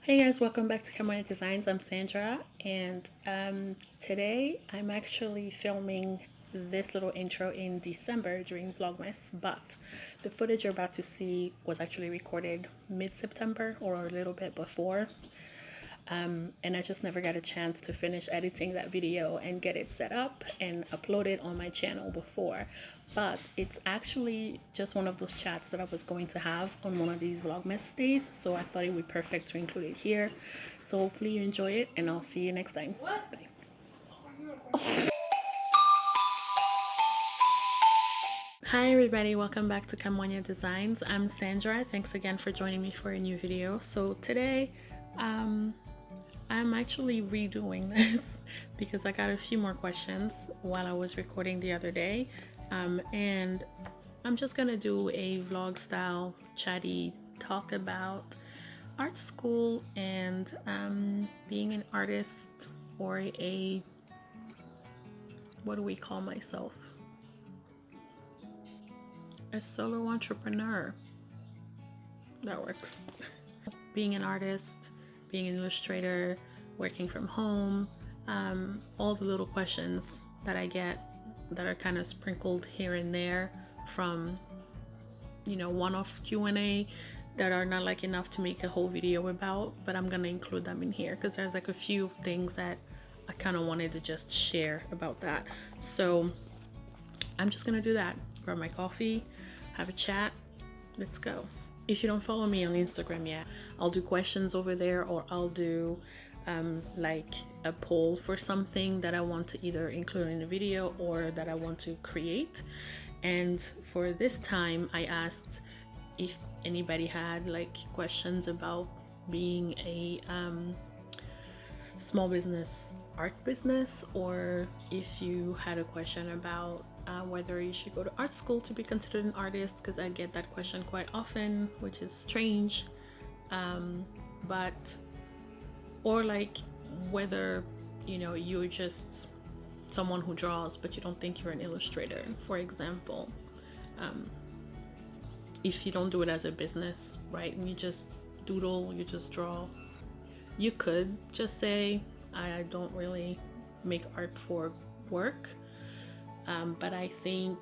Hey guys, welcome back to Camera Designs. I'm Sandra, and today I'm actually filming this little intro in December during Vlogmas, but the footage you're about to see was actually recorded mid-September or a little bit before. And I just never got a chance to finish editing that video and get it set up and upload it on my channel before. But it's actually just one of those chats that I was going to have on one of these Vlogmas days, so I thought it would be perfect to include it here. So hopefully you enjoy it, and I'll see you next time. Bye. Hi everybody, welcome back to Cambodia Designs. I'm Sandra. Thanks again for joining me for a new video. So today I'm actually redoing this because I got a few more questions while I was recording the other day, and I'm just gonna do a vlog style chatty talk about art school and being an artist, or what do we call myself? A solo entrepreneur. That works. Being an artist, being an illustrator, working from home, all the little questions that I get that are kind of sprinkled here and there from, one-off Q&A that are not like enough to make a whole video about, but I'm gonna include them in here because there's like a few things that I kind of wanted to just share about that. So I'm just gonna do that. Grab my coffee, have a chat, let's go. If you don't follow me on Instagram yet, I'll do questions over there, or I'll do like a poll for something that I want to either include in the video or that I want to create. And for this time, I asked if anybody had like questions about being a small business art business, or if you had a question about whether you should go to art school to be considered an artist, because I get that question quite often, which is strange, but or like whether you're just someone who draws but you don't think you're an illustrator, for example. If you don't do it as a business, right, and you just doodle, you just draw, you could just say I don't really make art for work, but I think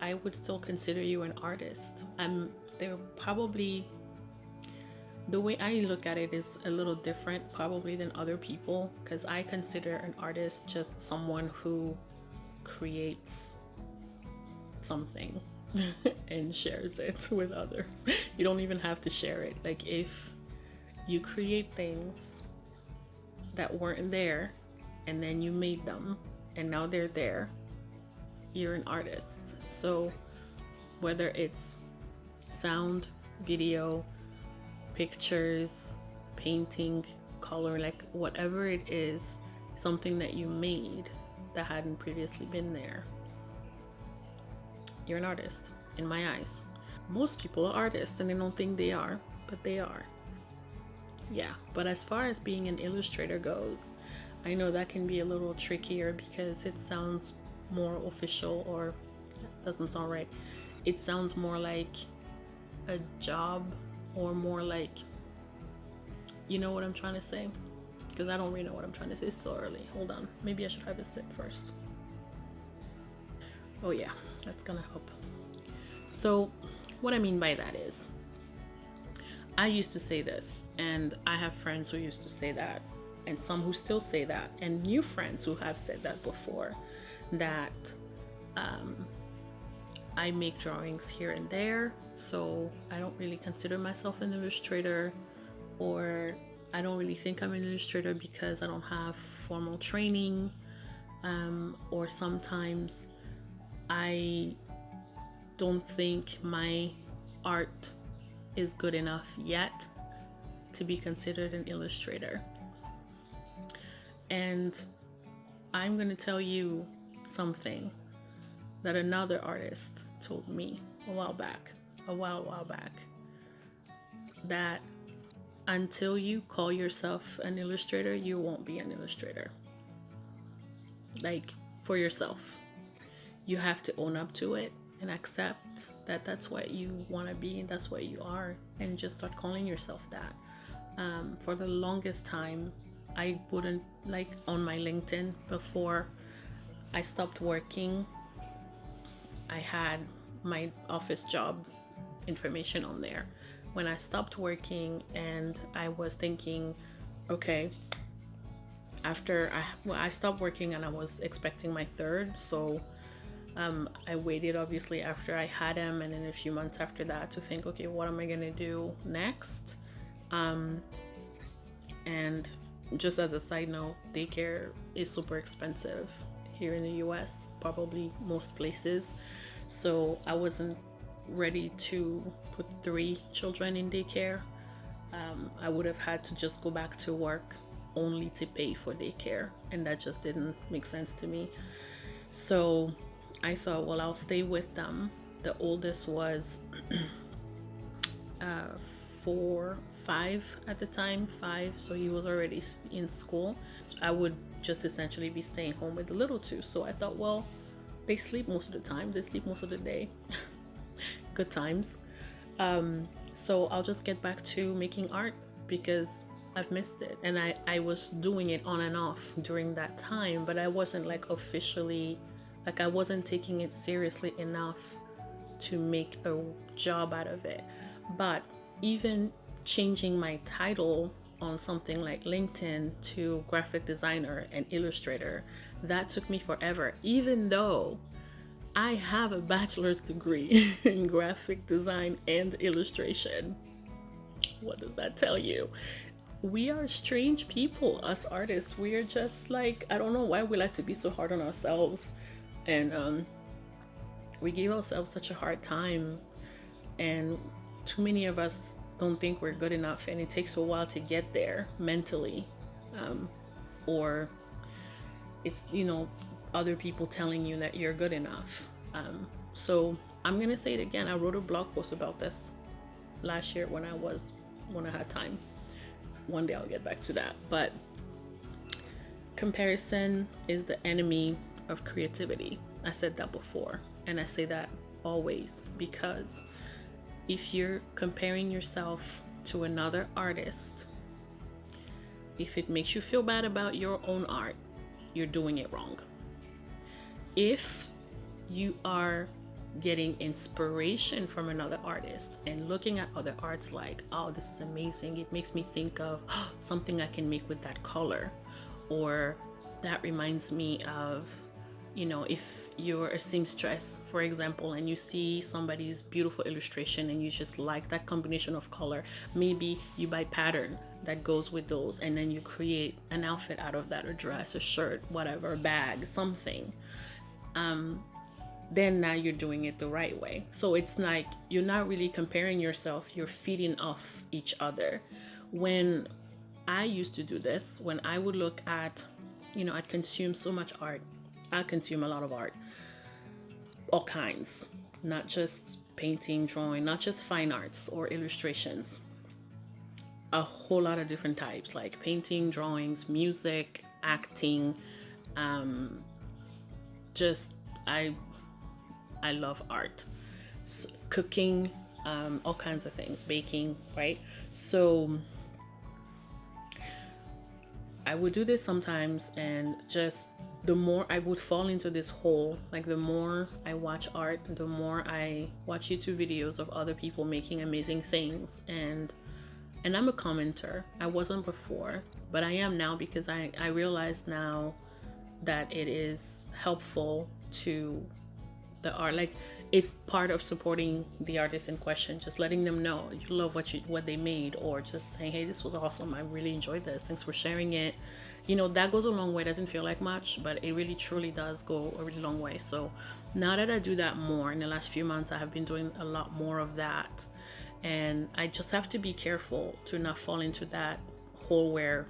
I would still consider you an artist. They're probably, the way I look at it is a little different probably than other people, because I consider an artist just someone who creates something and shares it with others. You don't even have to share it. Like, if you create things that weren't there and then you made them and now they're there, you're an artist. So whether it's sound, video, pictures, painting, color, like whatever it is, something that you made that hadn't previously been there, you're an artist in my eyes. Most people are artists and they don't think they are, but they are. Yeah, but as far as being an illustrator goes, I know that can be a little trickier because it sounds more official, or doesn't sound right. It sounds more like a job, or more like, you know what I'm trying to say? Because I don't really know what I'm trying to say. It's still early. Hold on. Maybe I should have a sip first. Oh yeah, that's gonna help. So what I mean by that is, I used to say this, and I have friends who used to say that, and some who still say that, and new friends who have said that before, that I make drawings here and there, so I don't really consider myself an illustrator, or I don't really think I'm an illustrator because I don't have formal training, or sometimes I don't think my art is good enough yet to be considered an illustrator. And I'm gonna tell you something that another artist told me a while back, that until you call yourself an illustrator, you won't be an illustrator. Like, for yourself, you have to own up to it and accept that that's what you want to be and that's what you are, and just start calling yourself that. For the longest time, I wouldn't, like, on my LinkedIn before I stopped working, I had my office job information on there. When I stopped working and I was thinking, okay, after I stopped working and I was expecting my third, so I waited obviously after I had him, and then a few months after that to think, okay, what am I gonna do next? And just as a side note, daycare is super expensive here in the US, probably most places. So I wasn't ready to put 3 children in daycare. I would have had to just go back to work only to pay for daycare, and that just didn't make sense to me. So I thought, well, I'll stay with them. The oldest was 5 at the time, 5, so he was already in school. I would just essentially be staying home with the little two. So I thought, well, they sleep most of the time, they sleep most of the day. Good times. So I'll just get back to making art because I've missed it, and I was doing it on and off during that time, but I wasn't like officially, like I wasn't taking it seriously enough to make a job out of it. But even changing my title on something like LinkedIn to graphic designer and illustrator, that took me forever, even though I have a bachelor's degree in graphic design and illustration. What does that tell you? We are strange people, us artists. We are just like, I don't know why we like to be so hard on ourselves. And we give ourselves such a hard time. And too many of us don't think we're good enough. And it takes a while to get there mentally. Or it's, other people telling you that you're good enough. So I'm gonna say it again. I wrote a blog post about this last year when I had time. One day I'll get back to that. But comparison is the enemy of creativity. I said that before, and I say that always, because if you're comparing yourself to another artist, if it makes you feel bad about your own art, you're doing it wrong. If you are getting inspiration from another artist and looking at other arts like, oh, this is amazing, it makes me think of something I can make with that color, or that reminds me of, if you're a seamstress, for example, and you see somebody's beautiful illustration and you just like that combination of color, maybe you buy pattern that goes with those, and then you create an outfit out of that, a dress, a shirt, whatever, a bag, something. Then now you're doing it the right way. So it's like you're not really comparing yourself, you're feeding off each other. When I used to do this, when I would look at, I'd consume so much art. I consume a lot of art, all kinds, not just painting, drawing, not just fine arts or illustrations, a whole lot of different types, like painting, drawings, music, acting, just I love art, so, cooking, all kinds of things, baking, right? So I would do this sometimes, and just the more I would fall into this hole, like the more I watch art, the more I watch YouTube videos of other people making amazing things, and I'm a commenter. I wasn't before, but I am now, because I realize now that it is helpful to the art. Like, it's part of supporting the artist in question, just letting them know you love what they made, or just saying, hey, this was awesome, I really enjoyed this, thanks for sharing it. That goes a long way. It doesn't feel like much, but it really truly does go a really long way. So now that I do that more, in the last few months I have been doing a lot more of that, and I just have to be careful to not fall into that hole where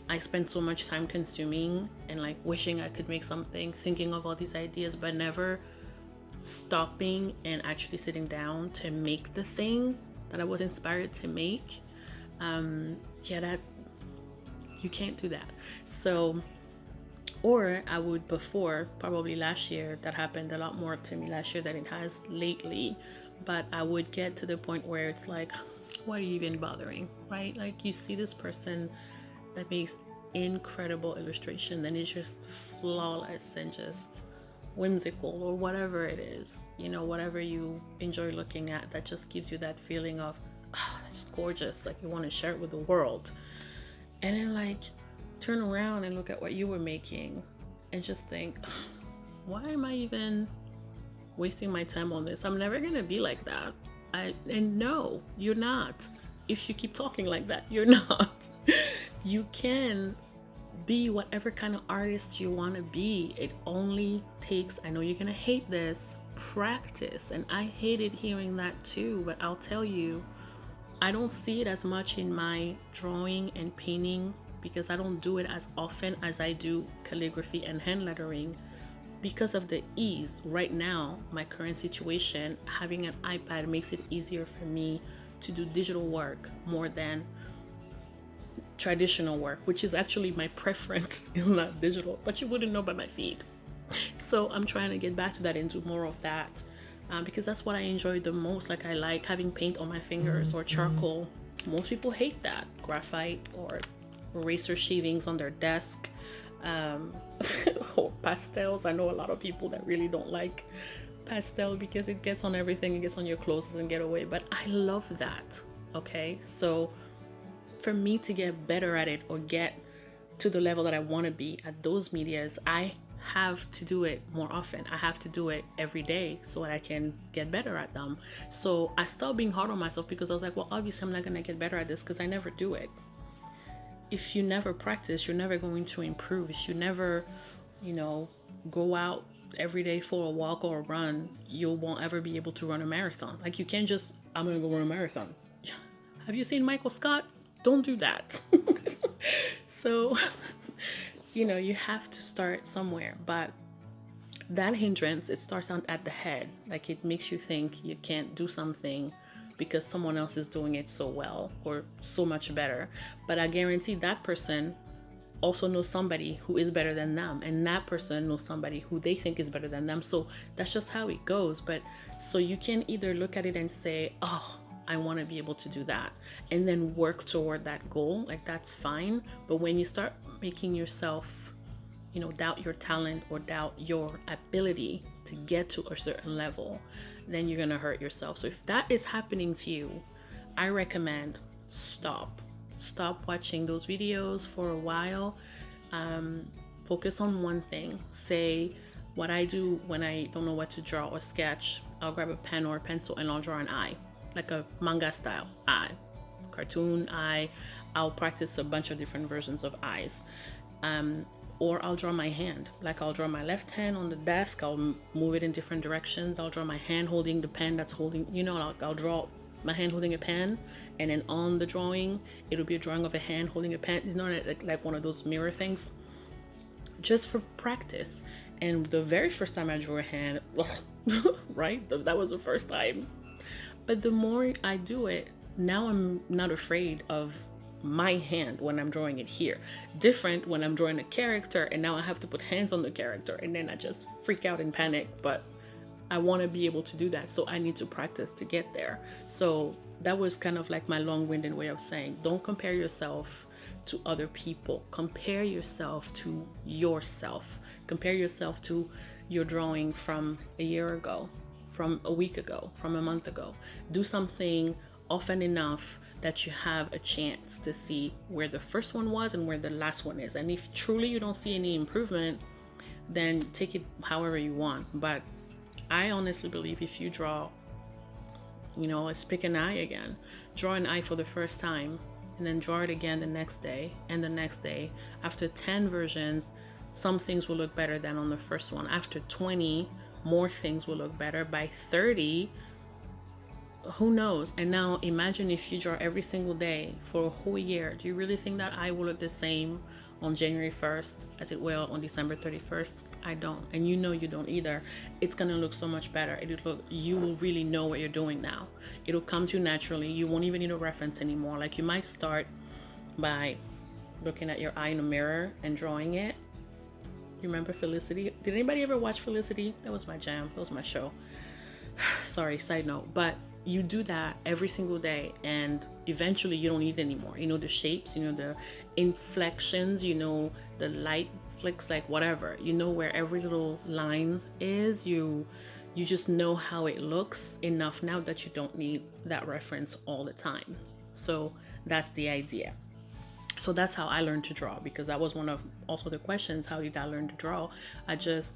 I spend so much time consuming and like wishing I could make something, thinking of all these ideas, but never stopping and actually sitting down to make the thing that I was inspired to make. That you can't do that. So, or I would before, probably last year, that happened a lot more to me last year than it has lately, but I would get to the point where it's like, why are you even bothering, right? Like, you see this person that makes incredible illustration, then it's just flawless and just whimsical, or whatever it is, you know, whatever you enjoy looking at, that just gives you that feeling of, oh, it's gorgeous, like you want to share it with the world. And then, like, turn around and look at what you were making and just think, why am I even wasting my time on this? I'm never gonna be like that. And no, you're not. If you keep talking like that, you're not. You can be whatever kind of artist you want to be. It only takes, I know you're gonna hate this, practice. And I hated hearing that too, but I'll tell you, I don't see it as much in my drawing and painting because I don't do it as often as I do calligraphy and hand lettering, because of the ease. Right now, my current situation, having an iPad makes it easier for me to do digital work more than traditional work, which is actually my preference, is not digital, but you wouldn't know by my feed. So I'm trying to get back to that and do more of that, because that's what I enjoy the most. Like, I like having paint on my fingers or charcoal. Most people hate that. Graphite or eraser shavings on their desk, or pastels. I know a lot of people that really don't like pastel because it gets on everything, it gets on your clothes and get away, but I love that. Okay, so for me to get better at it, or get to the level that I want to be at those medias, I have to do it more often. I have to do it every day so that I can get better at them. So I stopped being hard on myself, because I was like, well, obviously I'm not going to get better at this because I never do it. If you never practice, you're never going to improve. If you never, you know, go out every day for a walk or a run, you won't ever be able to run a marathon. Like, you can't just, I'm going to go run a marathon. Have you seen Michael Scott? Don't do that. So, you know, you have to start somewhere. But that hindrance, it starts at the head. Like, it makes you think you can't do something because someone else is doing it so well or so much better. But I guarantee that person also knows somebody who is better than them, and that person knows somebody who they think is better than them. So that's just how it goes. But so you can either look at it and say, oh, I want to be able to do that, and then work toward that goal. Like, that's fine. But when you start making yourself, you know, doubt your talent or doubt your ability to get to a certain level, then you're gonna hurt yourself. So if that is happening to you, I recommend stop watching those videos for a while. Focus on one thing. Say, what I do when I don't know what to draw or sketch, I'll grab a pen or a pencil and I'll draw an eye, like a manga style eye, cartoon eye. I'll practice a bunch of different versions of eyes. Or I'll draw my hand. Like, I'll draw my left hand on the desk, I'll move it in different directions. I'll draw my hand holding the pen that's holding, you know, I'll draw my hand holding a pen, and then on the drawing, it'll be a drawing of a hand holding a pen. It's not like one of those mirror things, just for practice. And the very first time I drew a hand, right? That was the first time. But the more I do it, now I'm not afraid of my hand when I'm drawing it here. Different when I'm drawing a character and now I have to put hands on the character, and then I just freak out and panic. But I want to be able to do that, so I need to practice to get there. So that was kind of like my long-winded way of saying, don't compare yourself to other people. Compare yourself to yourself. Compare yourself to your drawing from a year ago, from a week ago, from a month ago. Do something often enough that you have a chance to see where the first one was and where the last one is. And if truly you don't see any improvement, then take it however you want. But I honestly believe if you draw, you know, let's pick an eye again. Draw an eye for the first time, and then draw it again the next day and the next day. After 10 versions, some things will look better than on the first one. After 20, more things will look better. By 30, who knows? And now imagine if you draw every single day for a whole year. Do you really think that eye will look the same on January 1st as it will on December 31st? I don't. And you know you don't either. It's gonna look so much better. You will really know what you're doing now. It'll come to you naturally. You won't even need a reference anymore. Like, you might start by looking at your eye in a mirror and drawing it. You remember Felicity? Did anybody ever watch Felicity? That was my jam. That was my show. Sorry, side note. But you do that every single day, and eventually you don't need it anymore. You know the shapes, you know the inflections, you know the light flicks, like whatever, you know where every little line is. You just know how it looks enough now that you don't need that reference all the time. So that's the idea. So that's how I learned to draw, because that was one of also the questions. How did I learn to draw? I just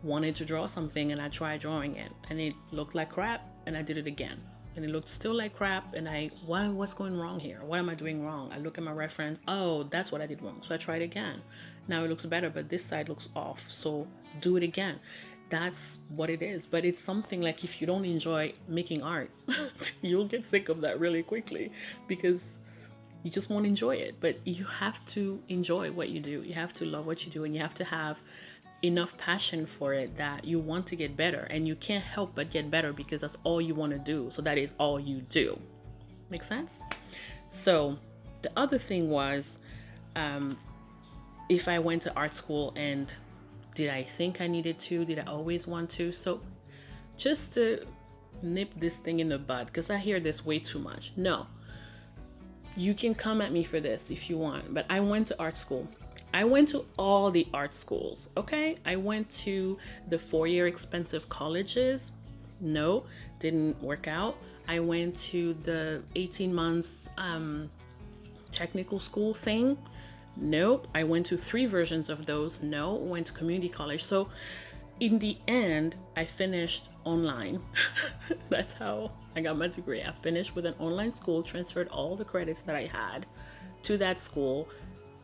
wanted to draw something and I tried drawing it and it looked like crap, and I did it again and it looked still like crap, and what's going wrong here? What am I doing wrong? I look at my reference. Oh, that's what I did wrong. So I tried again. Now it looks better, but this side looks off. So do it again. That's what it is. But it's something like, if you don't enjoy making art, you'll get sick of that really quickly, because you just won't enjoy it. But you have to enjoy what you do. You have to love what you do, and you have to have enough passion for it that you want to get better, and you can't help but get better because that's all you want to do. So that is all you do. Make sense? So the other thing was, if I went to art school, and did I think I needed to? Did I always want to? So just to nip this thing in the bud, because I hear this way too much. No, you can come at me for this if you want, but I went to art school. I went to all the art schools, okay? I went to the 4-year expensive colleges. No, didn't work out. I went to the 18 months technical school thing. Nope. I went to 3 versions of those. No, went to community college. So in the end, I finished online. That's how I got my degree. I finished with an online school, transferred all the credits that I had to that school,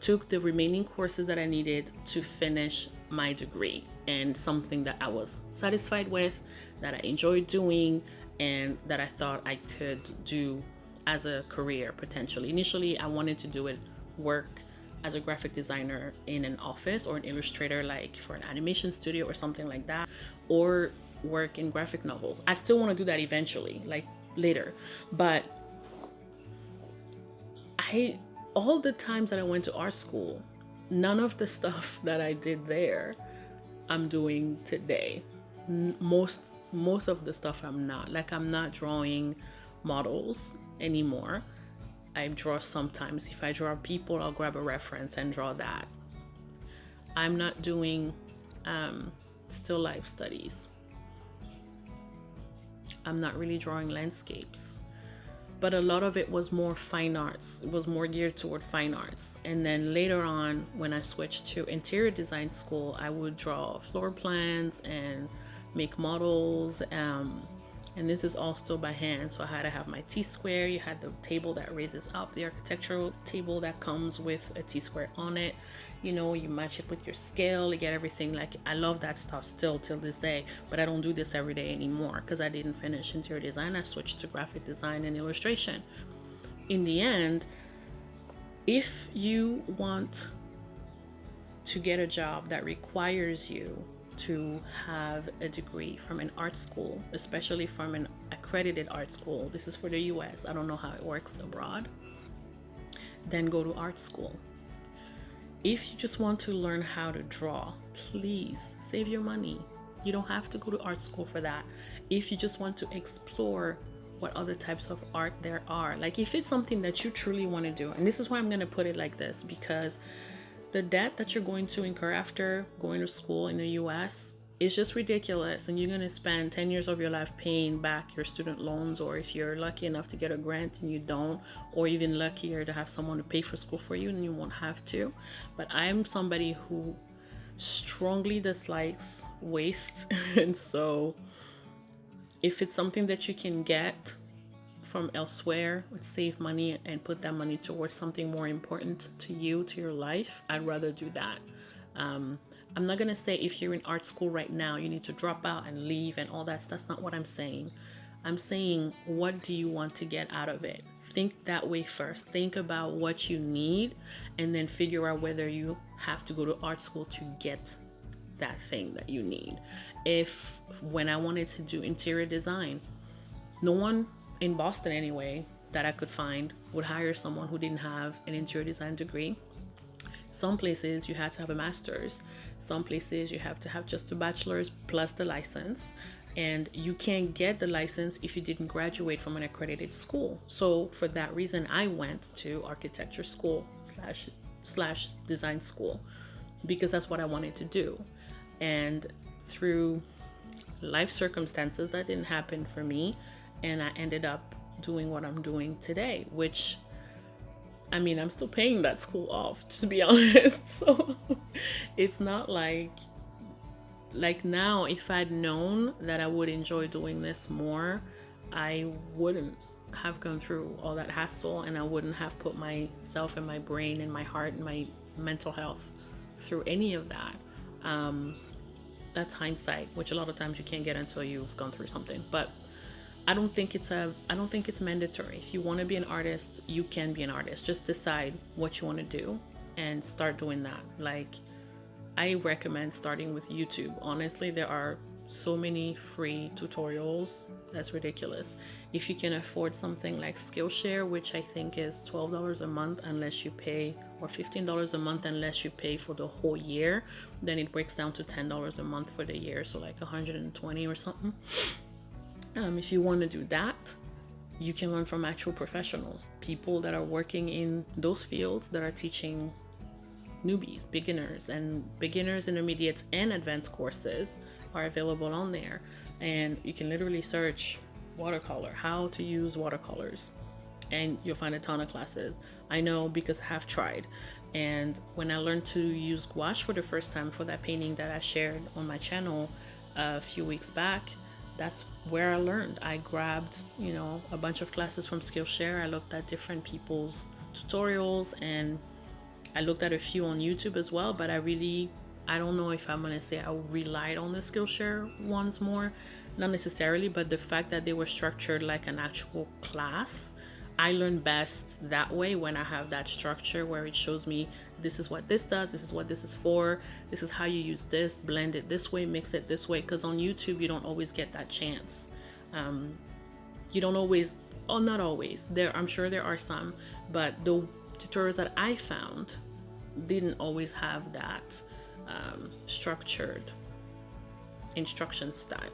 took the remaining courses that I needed to finish my degree, and something that I was satisfied with, that I enjoyed doing, and that I thought I could do as a career potentially. Initially, I wanted to do it, work as a graphic designer in an office, or an illustrator like for an animation studio or something like that, or work in graphic novels. I still want to do that eventually, like later. But all the times that I went to art school, none of the stuff that I did there I'm doing today. Most of the stuff I'm not. Like, I'm not drawing models anymore. I draw sometimes. If I draw people, I'll grab a reference and draw that. I'm not doing still life studies. I'm not really drawing landscapes. But a lot of it was more fine arts. It was more geared toward fine arts. And then later on, when I switched to interior design school, I would draw floor plans and make models. And this is all still by hand. So I had to have my T-square. You had the table that raises up, the architectural table that comes with a T-square on it. You know, you match it with your scale, you get everything. Like, I love that stuff still till this day, but I don't do this every day anymore because I didn't finish interior design. I switched to graphic design and illustration. In the end, if you want to get a job that requires you to have a degree from an art school, especially from an accredited art school, this is for the US, I don't know how it works abroad, then go to art school. If you just want to learn how to draw, please save your money. You don't have to go to art school for that. If you just want to explore what other types of art there are, like if it's something that you truly want to do, and this is why I'm going to put it like this, because the debt that you're going to incur after going to school in the US is just ridiculous, and you're going to spend 10 years of your life paying back your student loans, or if you're lucky enough to get a grant and you don't, or even luckier to have someone to pay for school for you and you won't have to. But I'm somebody who strongly dislikes waste and so if it's something that you can get from elsewhere, save money and put that money towards something more important to you, to your life, I'd rather do that. I'm not gonna say if you're in art school right now you need to drop out and leave and all that. That's not what I'm saying. I'm saying, what do you want to get out of it? Think that way first. Think about what you need, and then figure out whether you have to go to art school to get that thing that you need. When I wanted to do interior design, no one in Boston anyway that I could find would hire someone who didn't have an interior design degree. Some places you had to have a master's. Some places you have to have just a bachelor's plus the license. and you can't get the license if you didn't graduate from an accredited school. So for that reason, I went to architecture school slash design school, because that's what I wanted to do. And through life circumstances, that didn't happen for me, and I ended up doing what I'm doing today, which, I mean, I'm still paying that school off, to be honest. So it's not like now, if I'd known that I would enjoy doing this more, I wouldn't have gone through all that hassle, and I wouldn't have put myself and my brain and my heart and my mental health through any of that. That's hindsight, which a lot of times you can't get until you've gone through something. But I don't think it's mandatory. If you want to be an artist, you can be an artist. Just decide what you want to do and start doing that. Like, I recommend starting with YouTube. Honestly, there are so many free tutorials. That's ridiculous. If you can afford something like Skillshare, which I think is $12 a month unless you pay, or $15 a month unless you pay for the whole year, then it breaks down to $10 a month for the year, so like 120 or something. If you want to do that, you can learn from actual professionals, people that are working in those fields, that are teaching newbies, beginners, intermediates, and advanced courses are available on there. And you can literally search watercolor, how to use watercolors, and you'll find a ton of classes. I know, because I have tried. And when I learned to use gouache for the first time for that painting that I shared on my channel a few weeks back, that's where I learned. I grabbed, a bunch of classes from Skillshare. I looked at different people's tutorials, and I looked at a few on YouTube as well, but I don't know if I'm gonna say I relied on the Skillshare ones more. Not necessarily, but the fact that they were structured like an actual class, I learn best that way, when I have that structure where it shows me this is what this does, this is what this is for, this is how you use this, blend it this way, mix it this way. Because on YouTube, you don't always get that chance. You don't always, not always. I'm sure there are some, but the tutorials that I found didn't always have that structured instruction style,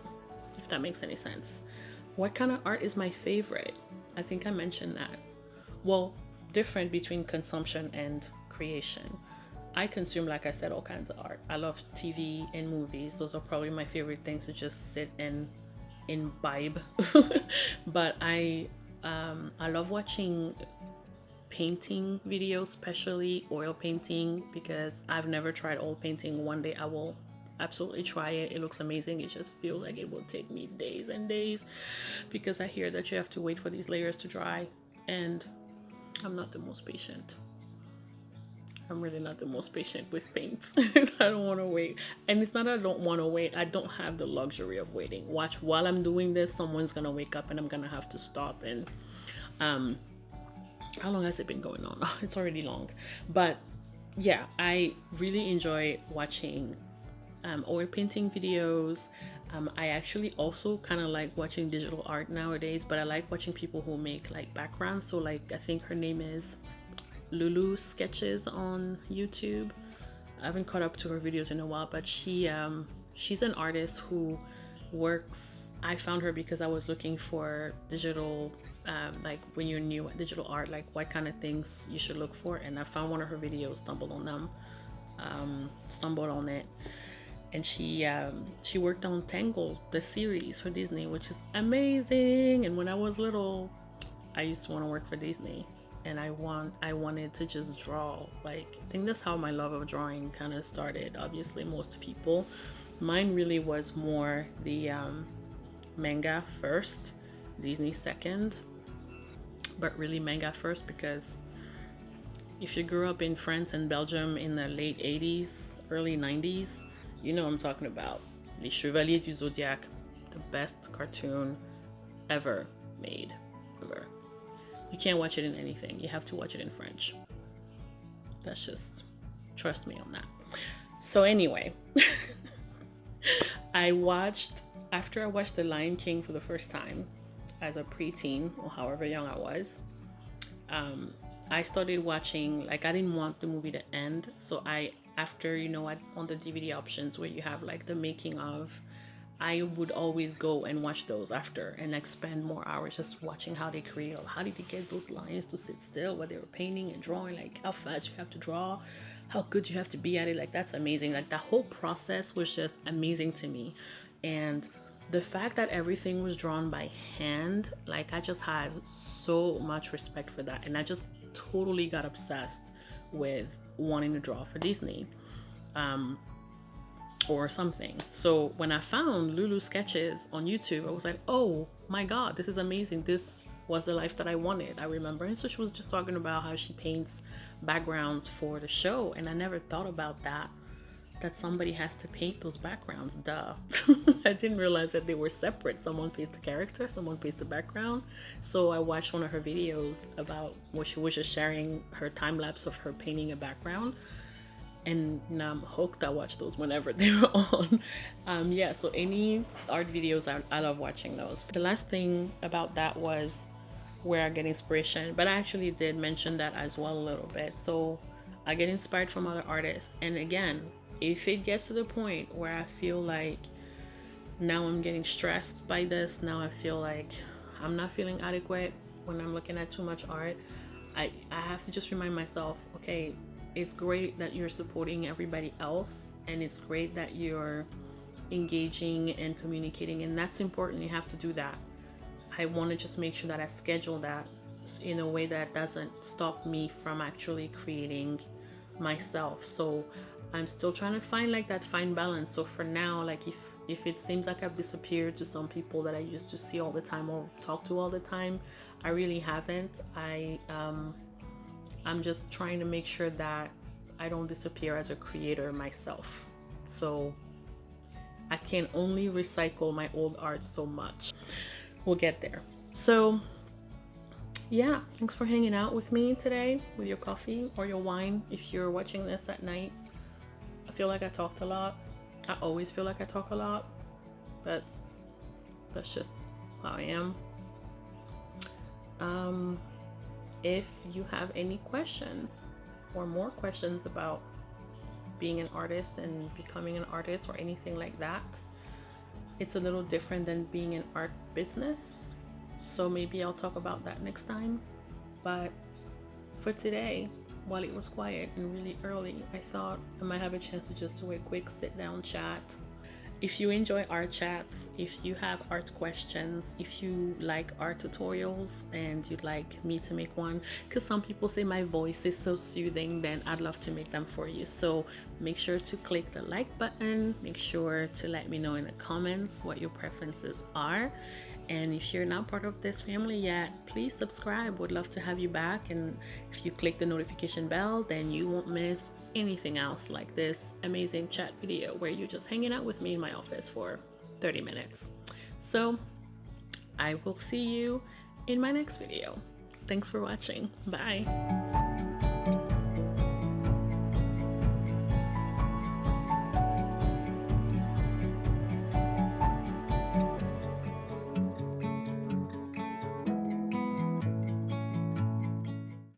if that makes any sense. What kind of art is my favorite? I think I mentioned that. Well, different between consumption and creation. I consume, like I said, all kinds of art. I love TV and movies. Those are probably my favorite things to just sit and imbibe. But I love watching painting videos, especially oil painting, because I've never tried oil painting. One day I will absolutely try it. It looks amazing. It just feels like it will take me days and days, because I hear that you have to wait for these layers to dry, and I'm not the most patient. I'm really not the most patient with paints. I don't want to wait. And it's not that I don't want to wait. I don't have the luxury of waiting. Watch, while I'm doing this, someone's going to wake up and I'm going to have to stop. And how long has it been going on? Oh, it's already long. But yeah, I really enjoy watching oil painting videos. I actually also kind of like watching digital art nowadays, but I like watching people who make like backgrounds. So like, I think her name is Lulu Sketches on YouTube. I haven't caught up to her videos in a while, but she's an artist who works. I found her because I was looking for digital, like when you're new at digital art, like what kind of things you should look for. And I found one of her videos, stumbled on it. And she worked on Tangled, the series for Disney, which is amazing. And when I was little, I used to want to work for Disney, and I wanted to just draw. Like, I think that's how my love of drawing kind of started. Obviously, most people, mine really was more the manga first, Disney second, but really manga first, because if you grew up in France and Belgium in the late 80s, early 90s, you know what I'm talking about. Les Chevaliers du Zodiac, the best cartoon ever made, ever. You can't watch it in anything. You have to watch it in French. That's just, trust me on that. So anyway, after I watched The Lion King for the first time as a preteen, or however young I was, I started watching, like, I didn't want the movie to end. So after, on the DVD options where you have like the making of, I would always go and watch those after and like spend more hours just watching how they create, or how did they get those lines to sit still while they were painting and drawing, like how fast you have to draw, how good you have to be at it. Like that's amazing. Like that whole process was just amazing to me. And the fact that everything was drawn by hand, like I just had so much respect for that. And I just totally got obsessed with wanting to draw for Disney. Or something. So when I found Lulu sketches on YouTube, I was like, oh my god, this is amazing. This was the life that I wanted, I remember. And so she was just talking about how she paints backgrounds for the show, and I never thought about that somebody has to paint those backgrounds. Duh. I didn't realize that they were separate. Someone paints the character, someone paints the background. So I watched one of her videos about where she was just sharing her time lapse of her painting a background, and now I'm hooked. I watch those whenever they're on. Yeah, so any art videos, I love watching those. The last thing about that was where I get inspiration, but I actually did mention that as well a little bit. So I get inspired from other artists, and again, if it gets to the point where I feel like now I'm getting stressed by this, now I feel like I'm not feeling adequate when I'm looking at too much art, I have to just remind myself, okay, it's great that you're supporting everybody else, and it's great that you're engaging and communicating, and that's important. You have to do that. I want to just make sure that I schedule that in a way that doesn't stop me from actually creating myself. So I'm still trying to find like that fine balance. So for now, like if it seems like I've disappeared to some people that I used to see all the time or talk to all the time, I really haven't. I'm just trying to make sure that I don't disappear as a creator myself. So I can only recycle my old art so much. We'll get there. So yeah, thanks for hanging out with me today with your coffee or your wine if you're watching this at night. I feel like I talked a lot. I always feel like I talk a lot, but that's just how I am. If you have any questions or more questions about being an artist and becoming an artist or anything like that, it's a little different than being an art business. So maybe I'll talk about that next time. But for today, while it was quiet and really early, I thought I might have a chance to just do a quick sit down chat. If you enjoy art chats, if you have art questions, if you like art tutorials and you'd like me to make one, because some people say my voice is so soothing, then I'd love to make them for you. So make sure to click the like button. Make sure to let me know in the comments what your preferences are. And if you're not part of this family yet, please subscribe. Would love to have you back. And if you click the notification bell, then you won't miss anything else like this amazing chat video where you're just hanging out with me in my office for 30 minutes. So I will see you in my next video. Thanks for watching. Bye.